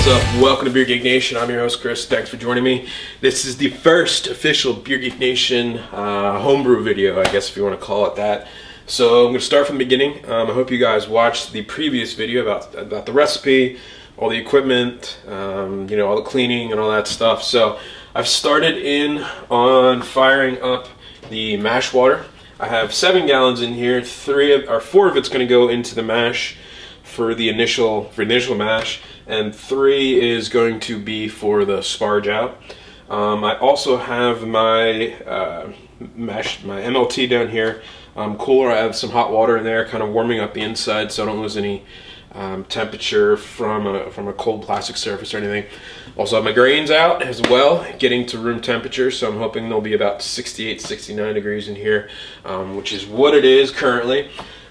What's up? Welcome to Beer Geek Nation. I'm your host Chris. Thanks for joining me. This is the first official Beer Geek Nation homebrew video, I guess if you want to call it that. So I'm going to start from the beginning. I hope you guys watched the previous video about the recipe, all the equipment, all the cleaning and all that stuff. So I've started in on firing up the mash water. I have 7 gallons in here. 4 of it's going to go into the mash for the initial mash, and 3 is going to be for the sparge out. I also have my my MLT down here, cooler. I have some hot water in there, kind of warming up the inside, so I don't lose any temperature from a cold plastic surface or anything. Also have my grains out as well, getting to room temperature, so I'm hoping they'll be about 68, 69 degrees in here, which is what it is currently.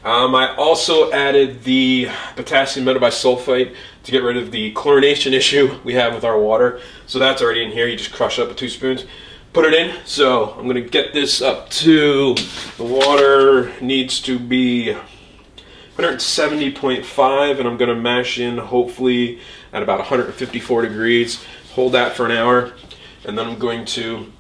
I also added the potassium metabisulfite to get rid of the chlorination issue we have with our water. So that's already in here. You just crush it up with 2 spoons, put it in. So I'm going to get this up to, the water needs to be 170.5, and I'm going to mash in hopefully at about 154 degrees. Hold that for an hour, and then I'm going to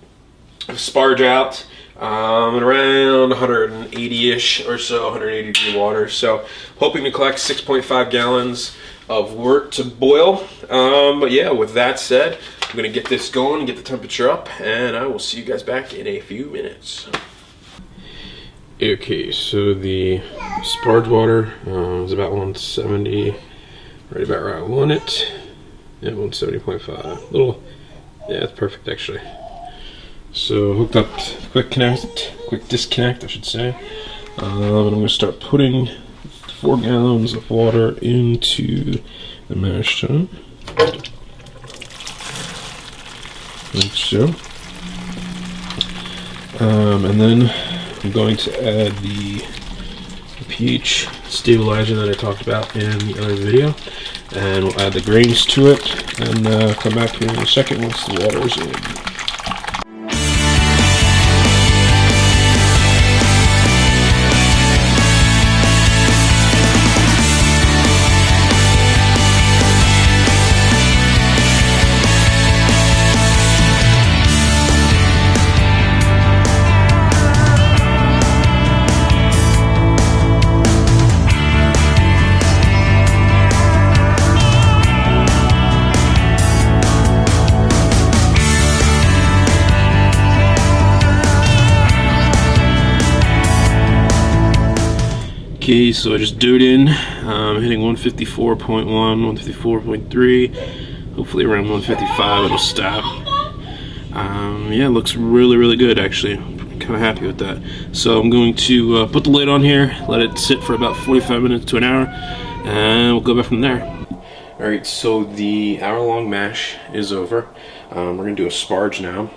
sparge out at around 180-ish or so, 180 degree water. So hoping to collect 6.5 gallons of wort to boil. But yeah, with that said, I'm going to get this going and get the temperature up, and I will see you guys back in a few minutes. Okay, so the sparge water is about 170, right about where I want it. Yeah, 170.5. Yeah, it's perfect actually. So hooked up, quick disconnect, I should say. And I'm going to start putting 4 gallons of water into the mash tun, like so. And then I'm going to add the pH stabilizer that I talked about in the other video, and we'll add the grains to it, and come back here in a second once the water is in. Okay, so I just dewed in, hitting 154.1, 154.3, hopefully around 155 it'll stop. Yeah, it looks really good actually. I'm kind of happy with that. So I'm going to put the lid on here, let it sit for about 45 minutes to an hour, and we'll go back from there. Alright, so the hour-long mash is over. We're going to do a sparge now.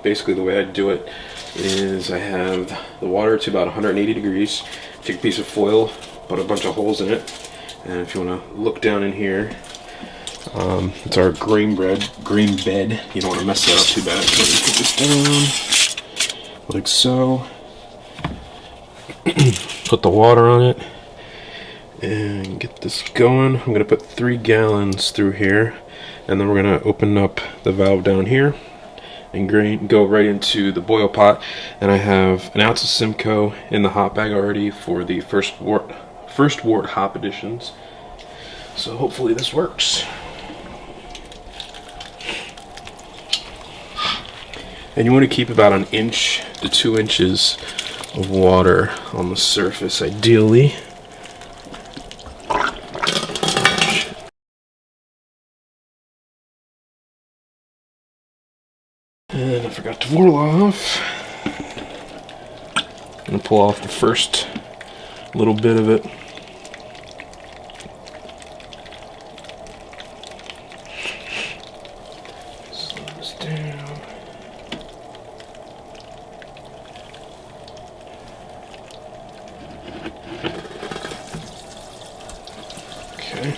Basically the way I do it is I have the water to about 180 degrees. Take a piece of foil, put a bunch of holes in it, and if you want to look down in here, it's our grain bed. You don't want to mess that up too bad. So put this down, like so. Put the water on it, and get this going. I'm going to put 3 gallons through here, and then we're going to open up the valve down here and go right into the boil pot. And I have an ounce of Simcoe in the hop bag already for the first wort hop additions. So hopefully this works. And you want to keep about 1 inch to 2 inches of water on the surface, ideally. And I forgot to roll off. I'm going to pull off the first little bit of it. Slow this down. Okay.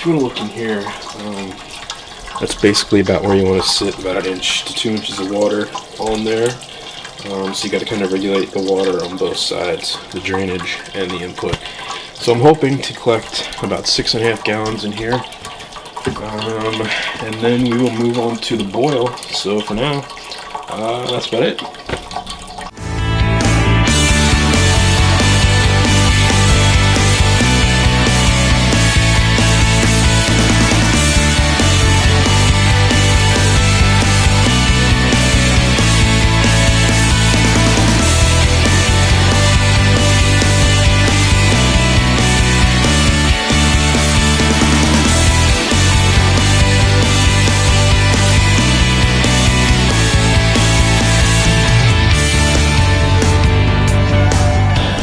if you want to look in here, that's basically about where you want to sit, about 1 inch to 2 inches of water on there. So you got to kind of regulate the water on both sides, the drainage and the input. So I'm hoping to collect about 6.5 gallons in here, and then we will move on to the boil. So for now, that's about it.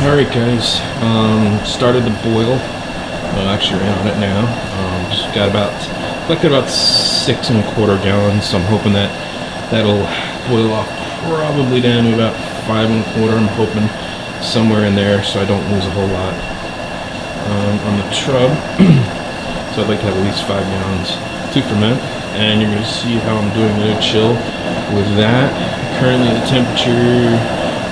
Alright guys, started the boil, actually we're on it now, just got collected about 6.25 gallons, so I'm hoping that that'll boil off probably down to about 5.25, I'm hoping somewhere in there so I don't lose a whole lot on the trub. So I'd like to have at least 5 gallons to ferment, and you're going to see how I'm doing the chill with that. Currently the temperature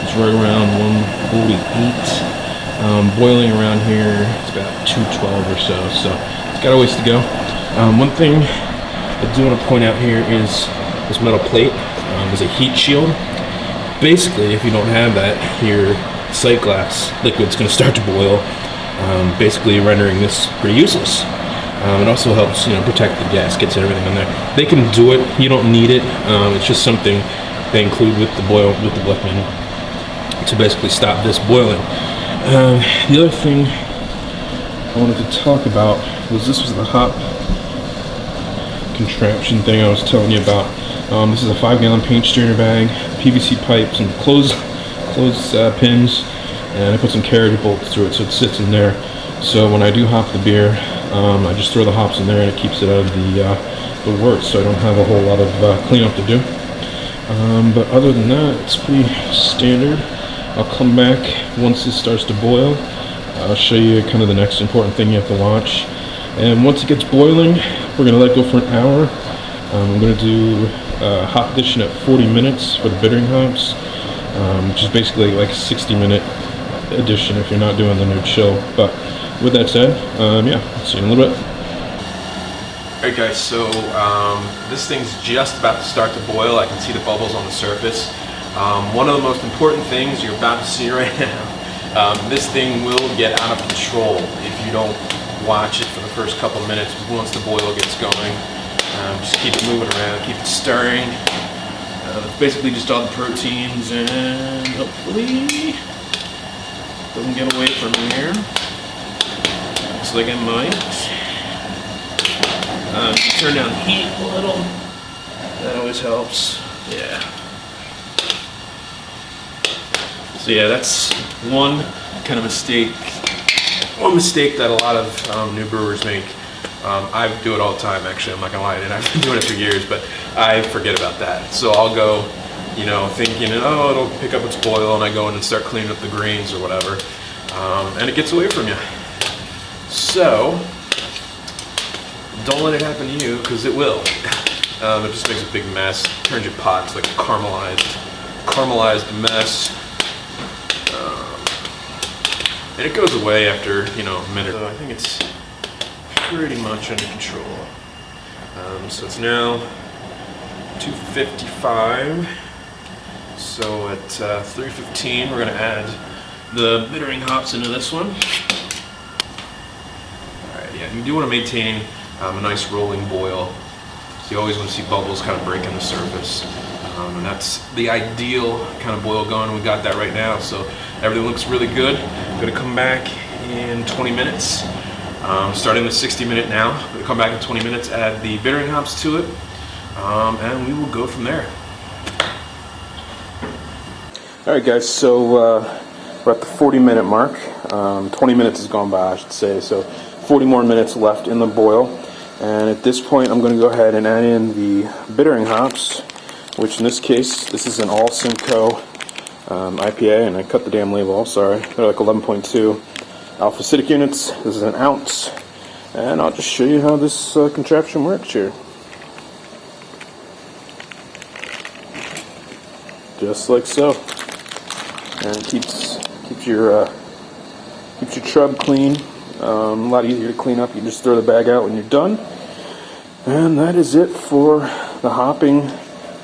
is right around 148. Boiling around here, it's about 212 or so, so it's got a ways to go. One thing I do want to point out here is this metal plate is a heat shield. Basically, if you don't have that, your sight glass liquid's going to start to boil, basically rendering this pretty useless. It also helps, protect the gaskets and everything on there. They can do it, you don't need it. It's just something they include with the Blackman to basically stop this boiling. The other thing I wanted to talk about was this was the hop contraption thing I was telling you about. This is a 5-gallon paint strainer bag, PVC pipes, and clothes pins, and I put some carriage bolts through it so it sits in there. So when I do hop the beer, I just throw the hops in there and it keeps it out of the wort, so I don't have a whole lot of cleanup to do. But other than that, it's pretty standard. I'll come back once this starts to boil. I'll show you kind of the next important thing you have to watch. And once it gets boiling, we're going to let it go for an hour. I'm going to do hop addition at 40 minutes for the bittering hops, which is basically like a 60-minute addition if you're not doing the no chill. But with that said, yeah, see you in a little bit. Alright guys, so this thing's just about to start to boil. I can see the bubbles on the surface. One of the most important things you're about to see right now, this thing will get out of control if you don't watch it for the first couple of minutes. Once the boil gets going, just keep it moving around, keep it stirring. It's basically just all the proteins, and hopefully doesn't get away from here. Looks like it might. Turn down the heat a little. That always helps. Yeah. So yeah, that's one kind of mistake. One mistake that a lot of new brewers make. I do it all the time, actually. I'm not gonna lie, and I've been doing it for years, but I forget about that. So I'll go, thinking, oh, it'll pick up its boil, and I go in and start cleaning up the grains or whatever, and it gets away from you. So don't let it happen to you, because it will. It just makes a big mess. Turns your pot to like a caramelized mess. And it goes away after, a minute. So I think it's pretty much under control. So it's now 2:55. So at 3:15, we're going to add the bittering hops into this one. Alright, yeah, you do want to maintain a nice rolling boil. So you always want to see bubbles kind of breaking the surface. And that's the ideal kind of boil going. We got that right now, so everything looks really good. I'm going to come back in 20 minutes. Starting the 60-minute now. I'm going to come back in 20 minutes, add the bittering hops to it, and we will go from there. Alright guys, so we're at the 40-minute mark. 20 minutes has gone by, I should say, so 40 more minutes left in the boil. And at this point, I'm going to go ahead and add in the bittering hops, which in this case, this is an All Simcoe IPA, and I cut the damn label off, sorry. They're like 11.2 alpha acidic units. This is an ounce. And I'll just show you how this contraption works here. Just like so. And it keeps your trub clean. A lot easier to clean up. You just throw the bag out when you're done. And that is it for the hopping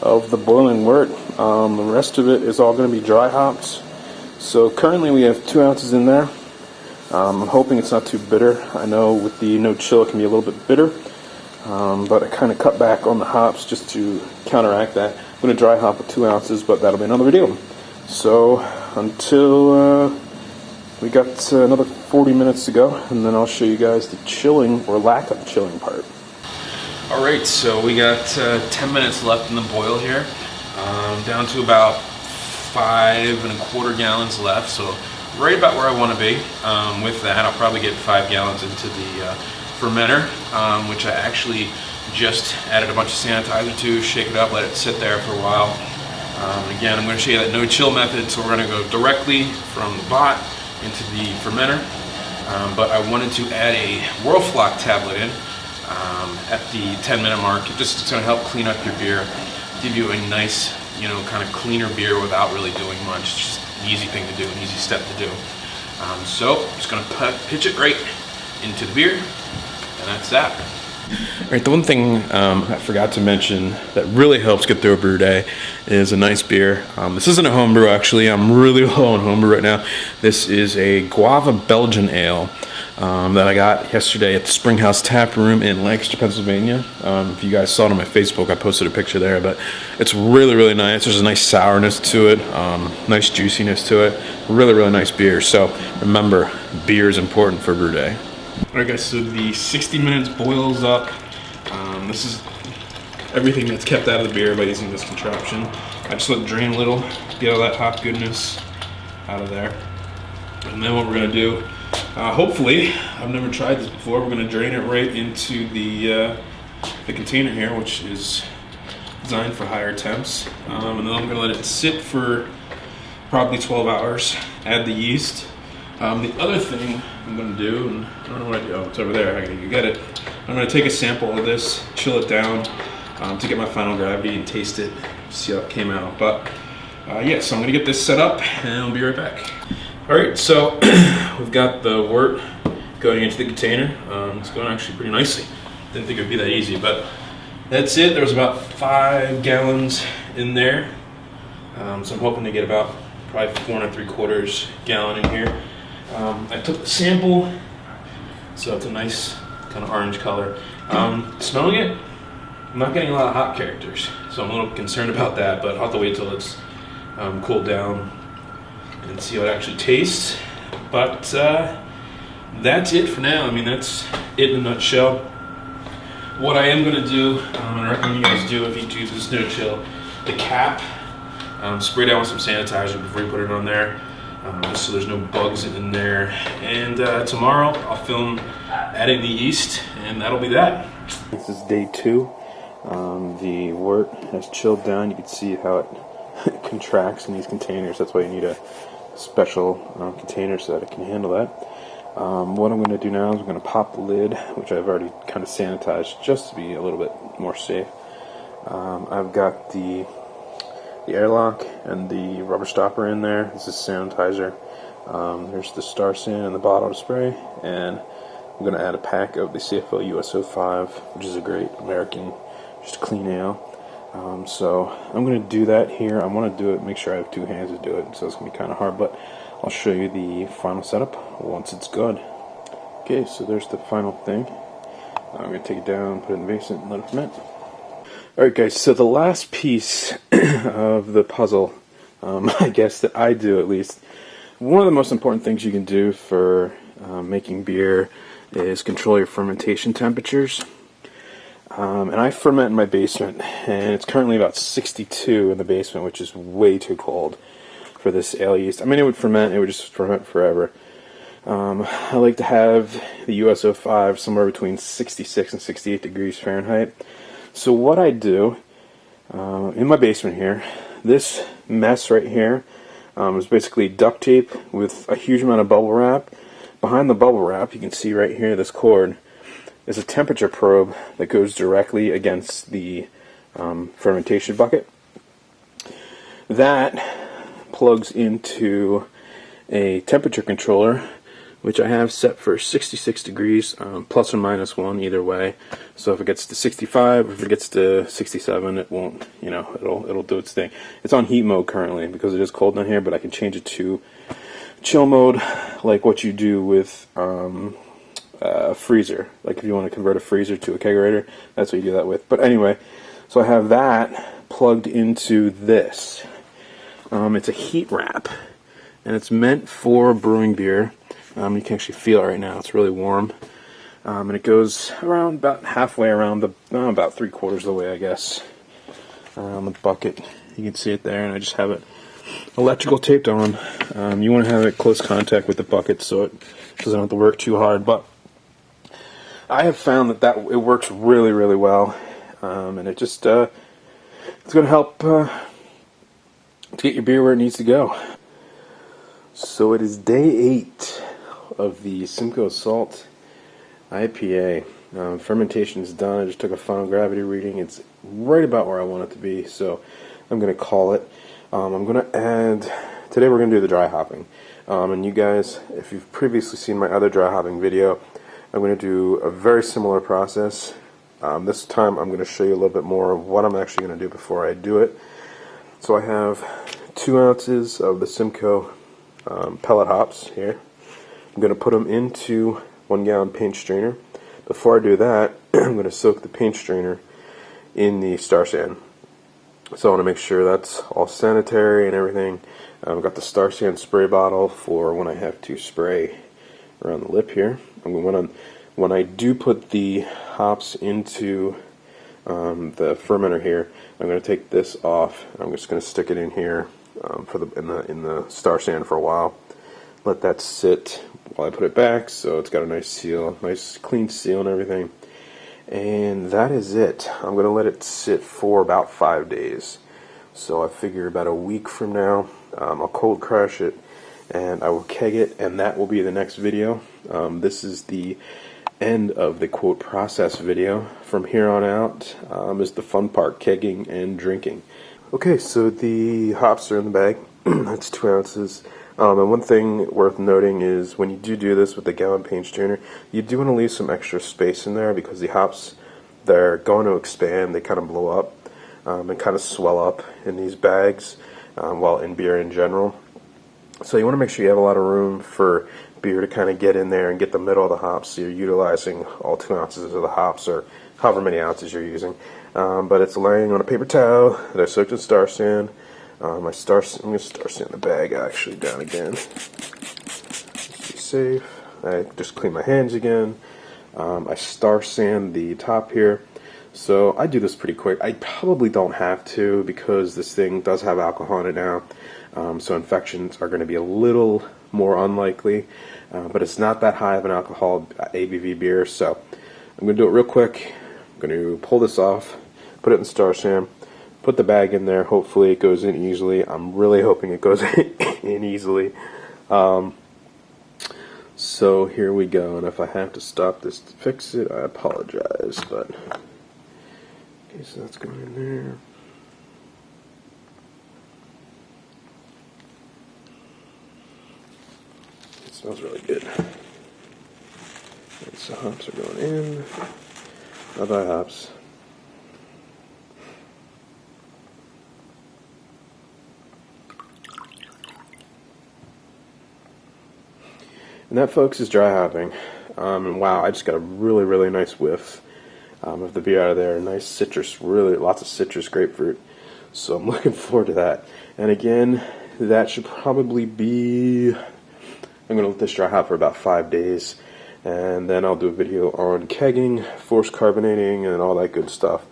of the boiling wort. The rest of it is all going to be dry hops. So currently we have 2 ounces in there. I'm hoping it's not too bitter. I know with the no chill it can be a little bit bitter, but I kind of cut back on the hops just to counteract that. I'm going to dry hop with 2 ounces, but that'll be another video. So until we got another 40 minutes to go, and then I'll show you guys the chilling or lack of chilling part. Alright, so we got 10 minutes left in the boil here. Down to about 5 1/4 gallons left, so right about where I want to be. With that, I'll probably get 5 gallons into the fermenter, which I actually just added a bunch of sanitizer to, shake it up, let it sit there for a while. Again, I'm going to show you that no chill method, so we're going to go directly from the bot into the fermenter. But I wanted to add a Whirlfloc tablet in at the 10-minute mark. It's going to help clean up your beer, give you a nice, kind of cleaner beer without really doing much. It's just an easy thing to do, an easy step to do. So I'm just going to pitch it right into the beer, and that's that. Alright, the one thing I forgot to mention that really helps get through a brew day is a nice beer. This isn't a homebrew actually. I'm really low on homebrew right now. This is a Guava Belgian Ale that I got yesterday at the Springhouse Tap Room in Lancaster, Pennsylvania. If you guys saw it on my Facebook, I posted a picture there, but it's really, really nice. There's a nice sourness to it, nice juiciness to it. Really, really nice beer. So remember, beer is important for brew day. Alright guys, so the 60 minutes boils up. This is everything that's kept out of the beer by using this contraption. I just let it drain a little, get all that hop goodness out of there. And then what we're going to do, hopefully, I've never tried this before, we're going to drain it right into the container here, which is designed for higher temps. And then I'm going to let it sit for probably 12 hours, add the yeast. The other thing I'm going to do, and I don't know what I do, oh, it's over there, I can get it. I'm going to take a sample of this, chill it down to get my final gravity and taste it, see how it came out. But yeah, so I'm going to get this set up and I'll be right back. Alright, so we've got the wort going into the container. It's going actually pretty nicely. Didn't think it would be that easy, but that's it. There was about 5 gallons in there. So I'm hoping to get about probably 4 3/4 gallon in here. I took the sample, so it's a nice kind of orange color. Smelling it, I'm not getting a lot of hop characters, so I'm a little concerned about that, but I'll have to wait till it's cooled down and see how it actually tastes. But that's it for now. I mean, that's it in a nutshell. What I am going to do, and I recommend you guys do if you do this no chill, the cap, spray down with some sanitizer before you put it on there. Just so there's no bugs in there. And tomorrow I'll film adding the yeast, and that'll be that. This is day 2. The wort has chilled down. You can see how it contracts in these containers. That's why you need a special container so that it can handle that. What I'm going to do now is I'm going to pop the lid, which I've already kind of sanitized just to be a little bit more safe. I've got the airlock and the rubber stopper in there. This is sanitizer. There's the Star San and the bottle to spray, and I'm going to add a pack of the CFL US05, which is a great American, just clean ale. So I'm going to do that here. I want to do it, make sure I have 2 hands to do it, so it's going to be kind of hard, but I'll show you the final setup once it's good. Okay, so there's the final thing. I'm going to take it down, put it in the basement, and let it ferment. Alright guys, so the last piece of the puzzle, I guess that I do at least, one of the most important things you can do for making beer is control your fermentation temperatures. And I ferment in my basement, and it's currently about 62 in the basement, which is way too cold for this ale yeast. I mean, it would just ferment forever. I like to have the US05 somewhere between 66 and 68 degrees Fahrenheit. So what I do in my basement here, this mess right here is basically duct tape with a huge amount of bubble wrap. Behind the bubble wrap, you can see right here this cord. is a temperature probe that goes directly against the fermentation bucket. That plugs into a temperature controller, which I have set for 66 degrees, plus or minus 1 either way. So if it gets to 65, or if it gets to 67, it won't, it'll do its thing. It's on heat mode currently because it is cold down here, but I can change it to chill mode, like what you do with a freezer. Like if you want to convert a freezer to a kegerator, that's what you do that with. But anyway, so I have that plugged into this. It's a heat wrap, and it's meant for brewing beer. You can actually feel it right now. It's really warm. And it goes around about halfway around about 3/4 of the way, I guess, around the bucket. You can see it there, and I just have it electrical taped on. You want to have it close contact with the bucket so it doesn't have to work too hard. But I have found that it works really, really well, and it just it's going to help to get your beer where it needs to go. So it is day 8 of the Simcoe Salt IPA. Fermentation is done. I just took a final gravity reading. It's right about where I want it to be, so I'm going to call it. I'm going to add, today we're going to do the dry hopping. And you guys, if you've previously seen my other dry hopping video, I'm going to do a very similar process. This time I'm going to show you a little bit more of what I'm actually going to do before I do it. So I have 2 ounces of the Simcoe pellet hops here. I'm going to put them into 1 gallon paint strainer. Before I do that, I'm going to soak the paint strainer in the Star San. So I want to make sure that's all sanitary and everything. I've got the Star San spray bottle for when I have to spray around the lip here. When I do put the hops into the fermenter here, I'm going to take this off. I'm just going to stick it in here in the Star San for a while. Let that sit while I put it back, so it's got a nice seal, nice clean seal and everything. And that is it. I'm going to let it sit for about 5 days. So I figure about a week from now, I'll cold crash it and I will keg it, and that will be the next video. This is the end of the quote process video. From here on out is the fun part, kegging and drinking. Okay, so the hops are in the bag. That's 2 ounces. And one thing worth noting is when you do this with the gallon paint strainer, you do want to leave some extra space in there because the hops, they're going to expand. They kind of blow up and kind of swell up in these bags, well, in beer in general. So you want to make sure you have a lot of room for beer to kind of get in there and get the middle of the hops, so you're utilizing all 2 ounces of the hops, or however many ounces you're using. But it's laying on a paper towel that I soaked in Star San. I'm going to Star San the bag actually down again. Let's be safe. I just clean my hands again. I Star San the top here. So I do this pretty quick. I probably don't have to because this thing does have alcohol in it now. So infections are going to be a little more unlikely. But it's not that high of an alcohol ABV beer. So I'm going to do it real quick. I'm going to pull this off, put it in Star San. Put the bag in there. Hopefully it goes in easily. I'm really hoping it goes in easily. So here we go. And if I have to stop this to fix it, I apologize. But okay, so that's going in there. It smells really good. And so hops are going in. Bye-bye hops. And that, folks, is dry hopping. And wow, I just got a really, really nice whiff of the beer out of there. Nice citrus, really lots of citrus grapefruit. So I'm looking forward to that. And again, that should probably be, I'm going to let this dry hop for about 5 days. And then I'll do a video on kegging, forced carbonating, and all that good stuff.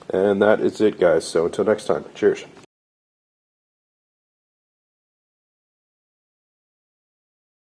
And that is it, guys. So until next time, cheers.